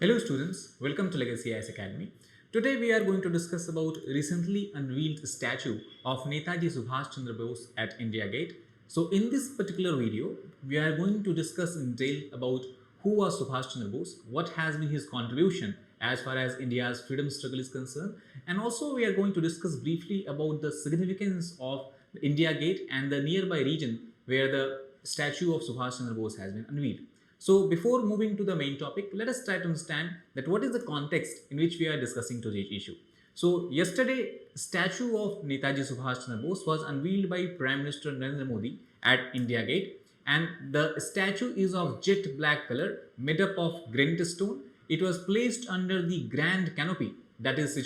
Hello students, welcome to Legacy IAS Academy. Today we are going to discuss about recently unveiled statue of Netaji Subhash Chandra Bose at India Gate. So in this particular video, we are going to discuss in detail about who was Subhash Chandra Bose, what has been his contribution as far as India's freedom struggle is concerned, and also we are going to discuss briefly about the significance of India Gate and the nearby region where the statue of Subhash Chandra Bose has been unveiled. So before moving to the main topic, let us try to understand that what is the context in which we are discussing today's issue. So yesterday, statue of Netaji Subhash Chandra Bose was unveiled by Prime Minister Narendra Modi at India Gate, and the statue is of jet black color, made up of granite stone. It was placed under the grand canopy that is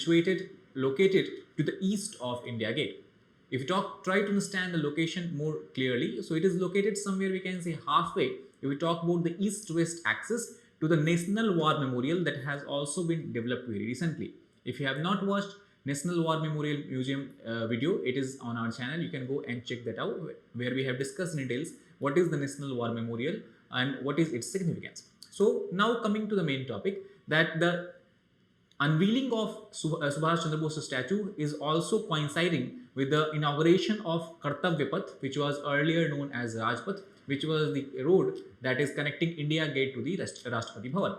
located to the east of India Gate. If you try to understand the location more clearly, so it is located somewhere we can say halfway. If we talk about the east-west axis to the National War Memorial that has also been developed very recently. If you have not watched National War Memorial Museum video, it is on our channel. You can go and check that out, where we have discussed in details what is the National War Memorial and what is its significance. So now coming to the main topic, that the unveiling of Subhash Chandra Bose statue is also coinciding with the inauguration of Kartavya Path, which was earlier known as Rajpath, which was the road that is connecting India Gate to the Rashtrapati Bhavan.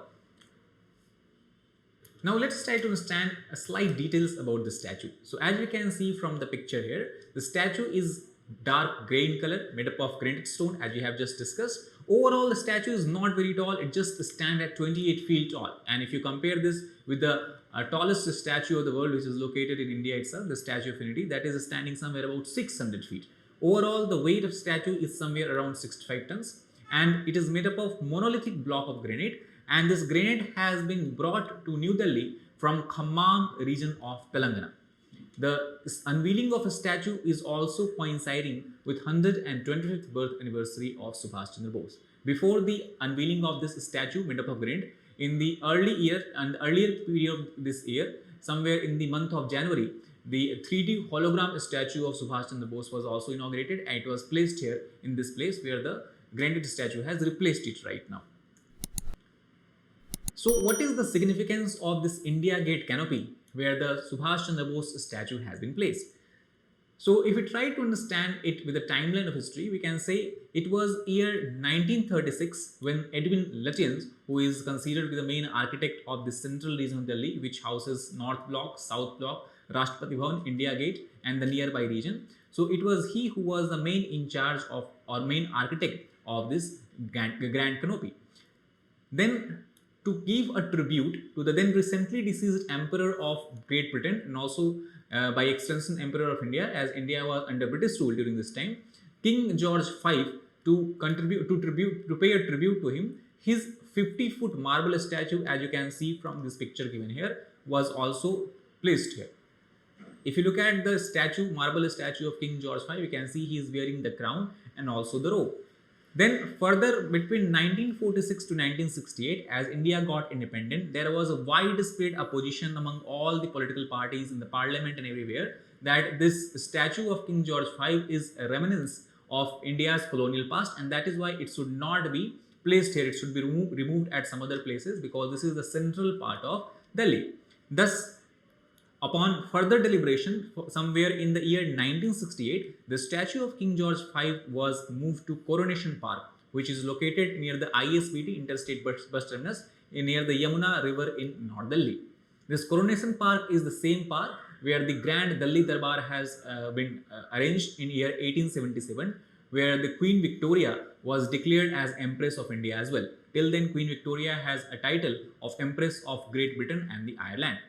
Now let's try to understand slight details about the statue. So as we can see from the picture here, the statue is dark grey in color, made up of granite stone, as we have just discussed. Overall, the statue is not very tall. It just stands at 28 feet tall. And if you compare this with the tallest statue of the world, which is located in India itself, the Statue of Unity, that is standing somewhere about 600 feet. Overall, the weight of statue is somewhere around 65 tons, and it is made up of monolithic block of granite. And this granite has been brought to New Delhi from Khammam region of Telangana. The unveiling of a statue is also coinciding with 125th birth anniversary of Subhash Chandra Bose. Before the unveiling of this statue made up of granite, in the earlier period of this year, somewhere in the month of January, the 3D hologram statue of Subhash Chandra Bose was also inaugurated, and it was placed here in this place where the granite statue has replaced it right now. So what is the significance of this India Gate canopy where the Subhash Chandra Bose statue has been placed? So if we try to understand it with the timeline of history, we can say it was year 1936 when Edwin Lutyens, who is considered to be the main architect of the central region of Delhi, which houses North Block, South Block, Rashtrapati Bhavan, India Gate and the nearby region. So it was he who was the main in charge of or main architect of this grand canopy. Then to give a tribute to the then recently deceased Emperor of Great Britain and also by extension Emperor of India, as India was under British rule during this time, King George V, to pay a tribute to him, his 50-foot marble statue, as you can see from this picture given here, was also placed here. If you look at the marble statue of King George V, you can see he is wearing the crown and also the robe. Then further, between 1946 to 1968, as India got independent, there was a widespread opposition among all the political parties in the parliament and everywhere that this statue of King George V is a remnants of India's colonial past, and that is why it should not be placed here. It should be removed at some other places, because this is the central part of Delhi. Thus, upon further deliberation, somewhere in the year 1968, the statue of King George V was moved to Coronation Park, which is located near the ISBT Interstate Bus Terminus near the Yamuna River in North Delhi. This Coronation Park is the same park where the Grand Delhi Darbar has been arranged in year 1877, where the Queen Victoria was declared as Empress of India as well. Till then, Queen Victoria has a title of Empress of Great Britain and the Ireland.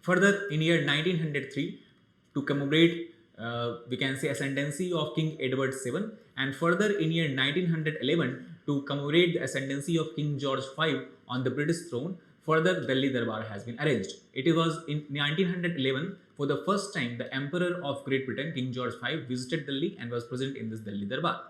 Further, in year 1903, to commemorate, we can say, ascendancy of King Edward VII, and further in year 1911, to commemorate the ascendancy of King George V on the British throne, further Delhi Darbar has been arranged. It was in 1911, for the first time, the Emperor of Great Britain, King George V, visited Delhi and was present in this Delhi Darbar.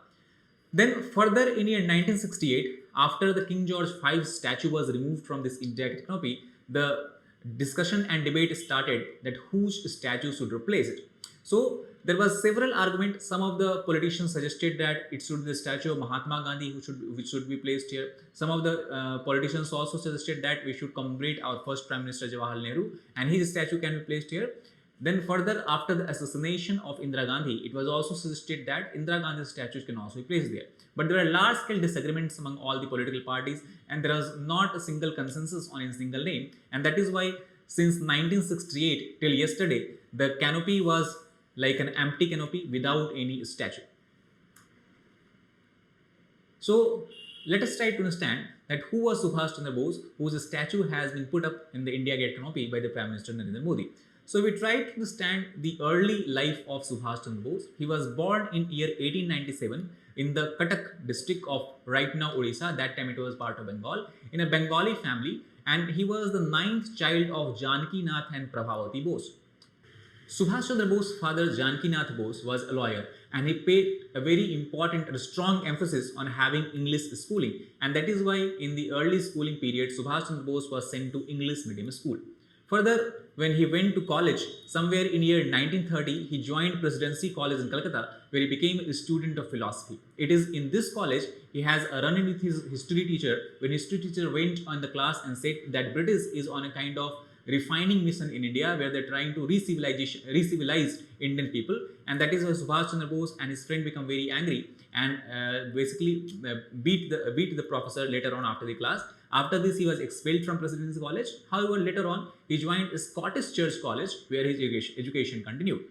Then further in year 1968, after the King George V statue was removed from this India canopy, the discussion and debate started that whose statue should replace it. So there was several arguments. Some of the politicians suggested that it should be the statue of Mahatma Gandhi which should be placed here. Some of the politicians also suggested that we should commemorate our first Prime Minister Jawaharlal Nehru and his statue can be placed here. Then further, after the assassination of Indira Gandhi, it was also suggested that Indira Gandhi's statue can also be placed there. But there are large-scale disagreements among all the political parties, and there was not a single consensus on a single name. And that is why, since 1968 till yesterday, the canopy was like an empty canopy without any statue. So let us try to understand that who was Subhash Chandra Bose, whose statue has been put up in the India Gate canopy by the Prime Minister Narendra Modi. So we try to understand the early life of Subhash Chandra Bose. He was born in year 1897 in the Cuttack district of right now Odisha. That time it was part of Bengal, in a Bengali family, and he was the ninth child of Janaki Nath and Prabhavati Bose. Subhash Chandra Bose's father Janaki Nath Bose was a lawyer, and he paid a very important and strong emphasis on having English schooling, and that is why in the early schooling period Subhash Chandra Bose was sent to English medium school. Further, when he went to college, somewhere in year 1930, he joined Presidency College in Calcutta, where he became a student of philosophy. It is in this college he has a run-in with his history teacher, when history teacher went on the class and said that British is on a kind of refining mission in India, where they're trying to re-civilize Indian people, and that is why Subhash Chandra Bose and his friend become very angry and basically beat the professor later on after the class. After this, he was expelled from Presidency College. However, later on, he joined a Scottish Church College, where his education continued.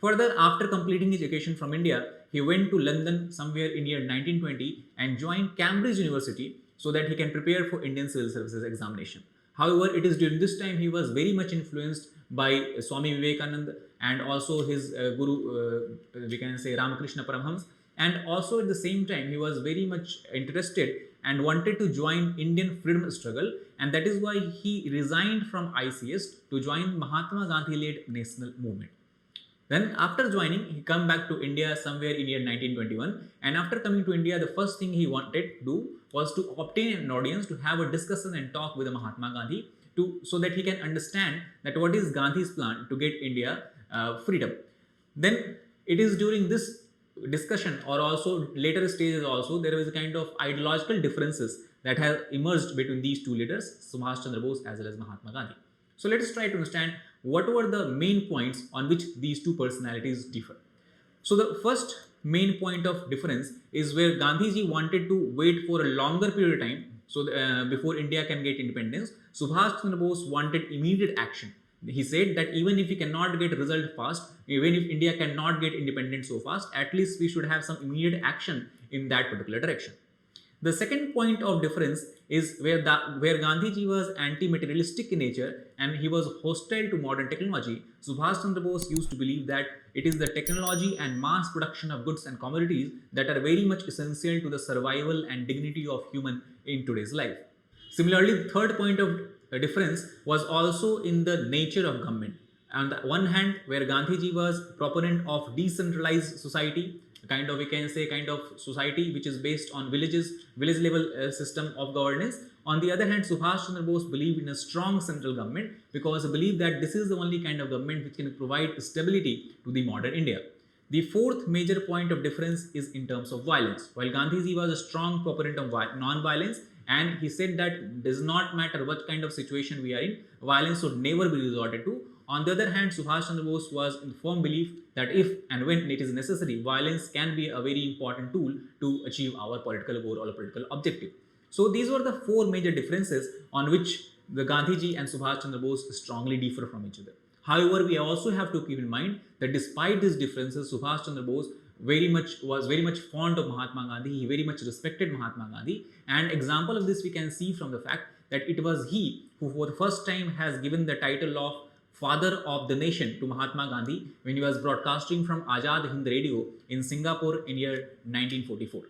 Further, after completing his education from India, he went to London somewhere in year 1920 and joined Cambridge University so that he can prepare for Indian Civil Services examination. However, it is during this time he was very much influenced by Swami Vivekananda and also his guru, we can say Ramakrishna Paramhams. And also at the same time, he was very much interested and wanted to join Indian freedom struggle, and that is why he resigned from ICS to join Mahatma Gandhi-led national movement. Then after joining, he come back to India somewhere in year 1921, and after coming to India, the first thing he wanted to do was to obtain an audience to have a discussion and talk with Mahatma Gandhi so that he can understand that what is Gandhi's plan to get India freedom. Then it is during this discussion or also later stages also there is a kind of ideological differences that have emerged between these two leaders, Subhash Chandra Bose as well as Mahatma Gandhi. So let us try to understand what were the main points on which these two personalities differ. So the first main point of difference is where Gandhiji wanted to wait for a longer period of time before India can get independence. Subhash Chandra Bose wanted immediate action. He said that even if we cannot get result fast, even if India cannot get independent so fast, at least we should have some immediate action in that particular direction. The second point of difference is where Gandhiji was anti-materialistic in nature and he was hostile to modern technology. Subhash Chandra Bose used to believe that it is the technology and mass production of goods and commodities that are very much essential to the survival and dignity of human in today's life. Similarly, the third point of difference was also in the nature of government. On the one hand, where Gandhiji was proponent of decentralized society, kind of society which is based on village level system of governance. On the other hand, Subhash Chandra Bose believed in a strong central government because he believed that this is the only kind of government which can provide stability to the modern India. The fourth major point of difference is in terms of violence. While Gandhiji was a strong proponent of non-violence, and he said that does not matter what kind of situation we are in, violence should never be resorted to. On the other hand, Subhash Chandra Bose was in firm belief that if and when it is necessary, violence can be a very important tool to achieve our political goal or political objective. So these were the four major differences on which the Gandhiji and Subhash Chandra Bose strongly differ from each other. However, we also have to keep in mind that despite these differences, Subhash Chandra Bose was very much fond of Mahatma Gandhi. He very much respected Mahatma Gandhi, and example of this we can see from the fact that it was he who for the first time has given the title of Father of the Nation to Mahatma Gandhi when he was broadcasting from Azad Hind Radio in Singapore in year 1944.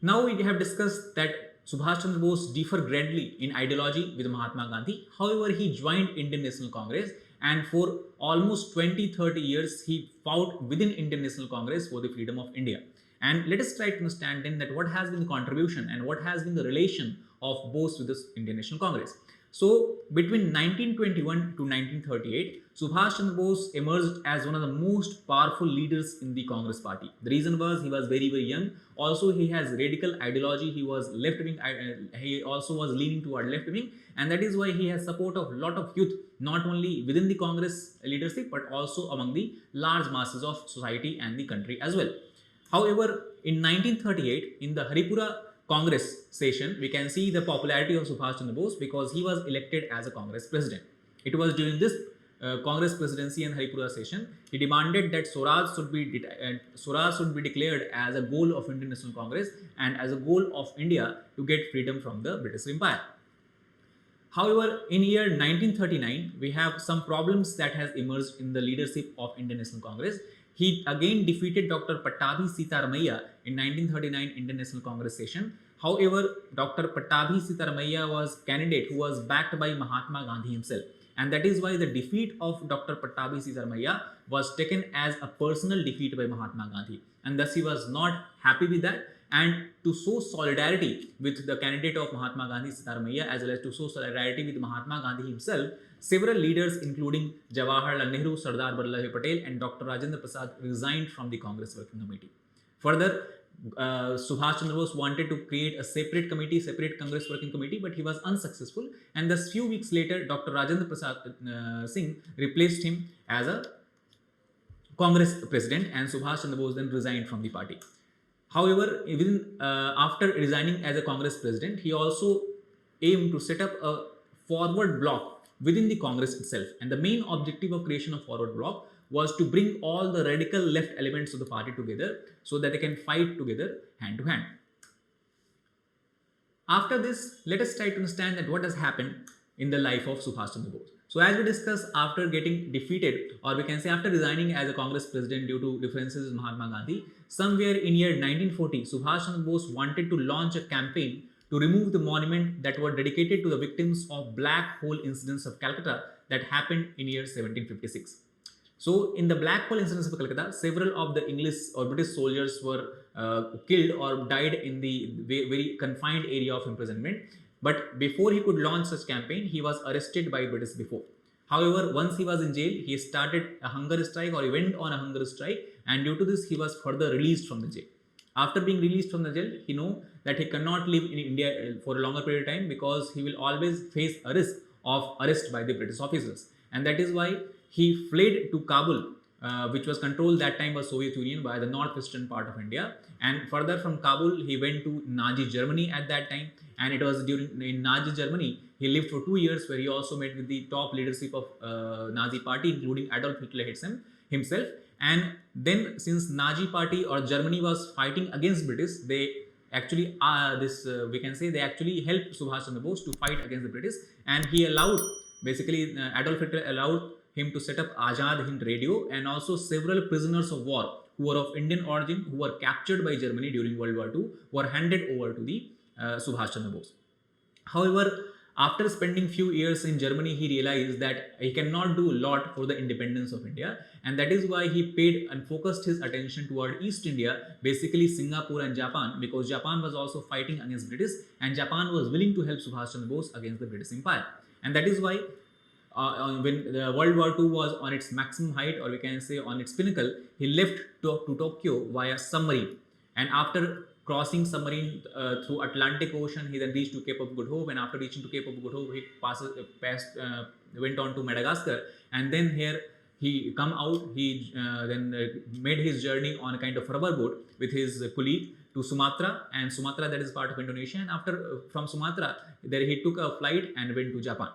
Now we have discussed that Subhash Chandra Bose differed greatly in ideology with Mahatma Gandhi. However, he joined Indian National Congress, and for almost 20-30 years he fought within Indian National Congress for the freedom of India. And let us try to understand then that what has been the contribution and what has been the relation of Bose with this Indian National Congress. So between 1921 to 1938, Subhash Chandra Bose emerged as one of the most powerful leaders in the Congress party. The reason was he was very young. Also, he has radical ideology. He was left wing. He also was leaning toward left wing, and that is why he has support of lot of youth, not only within the Congress leadership but also among the large masses of society and the country as well. However, in 1938, in the Haripura Congress session, we can see the popularity of Subhash Chandra Bose because he was elected as a Congress president. It was during this Congress presidency and Haripura session, he demanded that Swaraj should be declared as a goal of Indian National Congress and as a goal of India to get freedom from the British Empire. However, in year 1939, we have some problems that has emerged in the leadership of Indian National Congress. He again defeated Dr. Pattabhi Sitaramaiah in 1939 Indian National Congress session. However, Dr. Pattabhi Sitaramaiah was candidate who was backed by Mahatma Gandhi himself. And that is why the defeat of Dr. Pattabhi Sitaramaiah was taken as a personal defeat by Mahatma Gandhi. And thus he was not happy with that. And to show solidarity with the candidate of Mahatma Gandhi, Sitaramaiah, as well as to show solidarity with Mahatma Gandhi himself, several leaders including Jawaharlal Nehru, Sardar Vallabhbhai Patel and Dr. Rajendra Prasad resigned from the Congress Working Committee. Further, Subhash Chandra Bose wanted to create a separate committee, separate Congress Working Committee, but he was unsuccessful. And thus few weeks later, Dr. Rajendra Prasad Singh replaced him as a Congress president, and Subhash Chandra Bose then resigned from the party. However, even after resigning as a Congress president, he also aimed to set up a forward bloc within the Congress itself. And the main objective of creation of forward bloc was to bring all the radical left elements of the party together so that they can fight together hand to hand. After this, let us try to understand that what has happened in the life of Subhash Chandra Bose. So as we discussed, after getting defeated, or we can say after resigning as a Congress president due to differences with Mahatma Gandhi, somewhere in year 1940, Subhash Chandra Bose wanted to launch a campaign to remove the monument that were dedicated to the victims of black hole incidents of Calcutta that happened in year 1756. So in the black hole incidents of Calcutta, several of the English or British soldiers were killed or died in the very confined area of imprisonment. But before he could launch such campaign, he was arrested by British before. However, once he was in jail, he started a hunger strike, or he went on a hunger strike, and due to this, he was further released from the jail. After being released from the jail, he knew that he cannot live in India for a longer period of time because he will always face a risk of arrest by the British officers. And that is why he fled to Kabul, which was controlled that time by Soviet Union by the northwestern part of India. And further from Kabul, he went to Nazi Germany at that time. And it was in Nazi Germany, he lived for 2 years, where he also met with the top leadership of Nazi party, including Adolf Hitler himself. And then, since Nazi party or Germany was fighting against British, they actually we can say they actually helped Subhash Chandra Bose to fight against the British, and he allowed Adolf Hitler allowed him to set up Azad Hind Radio, and also several prisoners of war who were of Indian origin, who were captured by Germany during World War II, were handed over to the Subhash Chandra Bose. However, after spending few years in Germany, he realized that he cannot do a lot for the independence of India, and that is why he paid and focused his attention toward East India, basically Singapore and Japan, because Japan was also fighting against British, and Japan was willing to help Subhash Chandra Bose against the British Empire. And that is why when the World War II was on its maximum height, or we can say on its pinnacle, he left to Tokyo via submarine. And after crossing submarine through Atlantic Ocean, he then reached to Cape of Good Hope, and after reaching to Cape of Good Hope, he went on to Madagascar, and then here he come out. He then made his journey on a kind of rubber boat with his colleague to Sumatra, and Sumatra, that is part of Indonesia. And after from Sumatra, there he took a flight and went to Japan.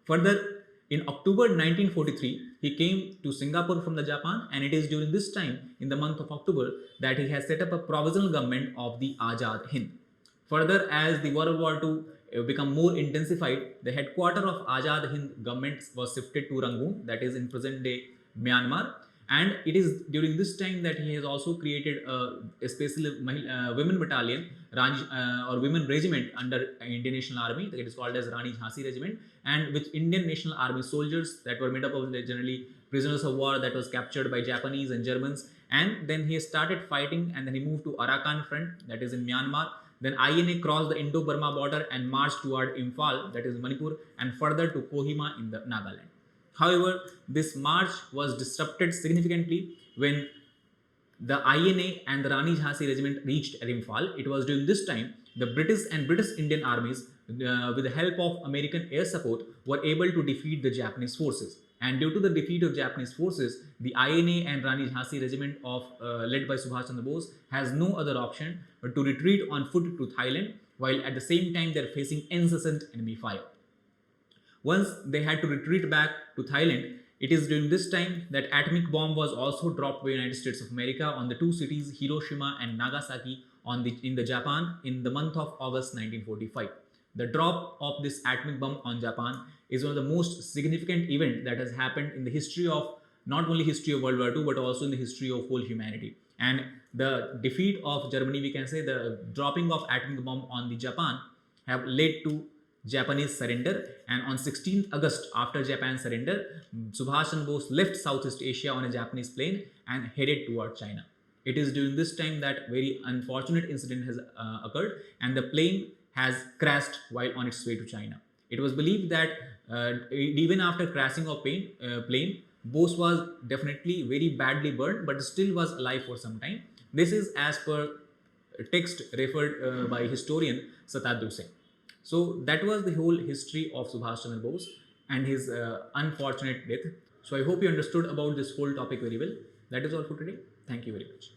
Further, in October 1943, he came to Singapore from the Japan, and it is during this time, in the month of October, that he has set up a provisional government of the Azad Hind. Further, as the World War II become more intensified, the headquarters of Azad Hind government was shifted to Rangoon, that is in present-day Myanmar. And it is during this time that he has also created a special women battalion or women regiment under Indian National Army. It is called as Rani Jhansi Regiment, and with Indian National Army soldiers that were made up of generally prisoners of war that was captured by Japanese and Germans. And then he started fighting, and then he moved to Arakan front, that is in Myanmar. Then INA crossed the Indo-Burma border and marched toward Imphal, that is Manipur, and further to Kohima in the Nagaland. However, this march was disrupted significantly when the INA and the Rani Jhansi regiment reached Imphal. It was during this time the British and British Indian armies, with the help of American air support, were able to defeat the Japanese forces. And due to the defeat of Japanese forces, the INA and Rani Jhansi regiment led by Subhash Chandra Bose has no other option but to retreat on foot to Thailand, while at the same time they are facing incessant enemy fire. Once they had to retreat back to Thailand, it is during this time that atomic bomb was also dropped by United States of America on the two cities Hiroshima and Nagasaki in the Japan in the month of August 1945. The drop of this atomic bomb on Japan is one of the most significant event that has happened in the history of not only history of World War II but also in the history of whole humanity. And the defeat of Germany, we can say the dropping of atomic bomb on the Japan have led to Japanese surrender, and on 16th August, after Japan's surrender, Subhash Chandra Bose left Southeast Asia on a Japanese plane and headed toward China. It is during this time that very unfortunate incident has occurred, and the plane has crashed while on its way to China. It was believed that even after crashing of plane, Bose was definitely very badly burned, but still was alive for some time. This is as per text referred by historian Satadru Singh. So that was the whole history of Subhash Chandra Bose and his unfortunate death. So I hope you understood about this whole topic very well. That is all for today. Thank you very much.